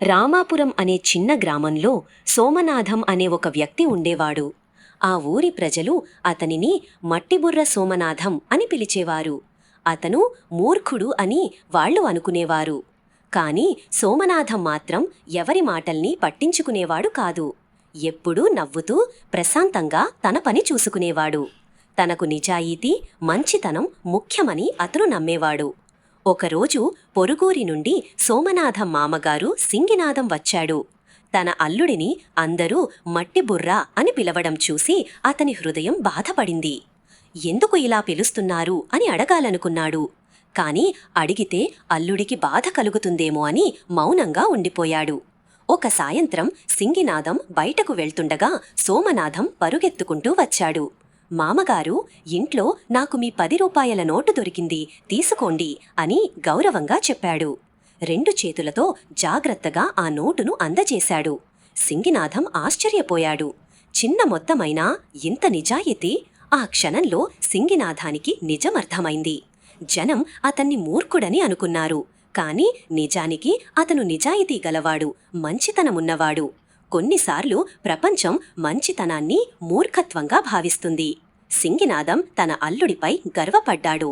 రామాపురం అనే చిన్న గ్రామంలో సోమనాథం అనే ఒక వ్యక్తి ఉండేవాడు. ఆ ఊరి ప్రజలు అతనిని మట్టిబుర్ర సోమనాథం అని పిలిచేవారు. అతను మూర్ఖుడు అని వాళ్ళు అనుకునేవారు. కాని సోమనాథం మాత్రం ఎవరి మాటల్ని పట్టించుకునేవాడు కాదు. ఎప్పుడూ నవ్వుతూ ప్రశాంతంగా తన పని చూసుకునేవాడు. తనకు నిజాయితీ, మంచితనం ముఖ్యమని అతను నమ్మేవాడు. ఒకరోజు పొరుగురి నుండి సోమనాథం మామగారు సింగినాథం వచ్చాడు. తన అల్లుడిని అందరూ మట్టిబుర్ర అని పిలవడం చూసి అతని హృదయం బాధపడింది. ఎందుకు ఇలా పిలుస్తున్నారు అని అడగాలనుకున్నాడు. కాని అడిగితే అల్లుడికి బాధ కలుగుతుందేమో అని మౌనంగా ఉండిపోయాడు. ఒక సాయంత్రం సింగినాథం బయటకు వెళ్తుండగా సోమనాథం పరుగెత్తుకుంటూ వచ్చాడు. మామగారు, ఇంట్లో నాకు మీ 10 రూపాయల నోటు దొరికింది, తీసుకోండి అని గౌరవంగా చెప్పాడు. 2 చేతులతో జాగ్రత్తగా ఆ నోటును అందజేశాడు. సింగినాథం ఆశ్చర్యపోయాడు. చిన్న మొత్తమైనా ఇంత నిజాయితీ! ఆ క్షణంలో సింగినాథానికి నిజమర్థమైంది. జనం అతన్ని మూర్ఖుడని అనుకున్నారు. కాని నిజానికి అతను నిజాయితీ గలవాడు, మంచితనమున్నవాడు. కొన్నిసార్లు ప్రపంచం మంచితనాన్ని మూర్ఖత్వంగా భావిస్తుంది. సింగినాథం తన అల్లుడిపై గర్వపడ్డాడు.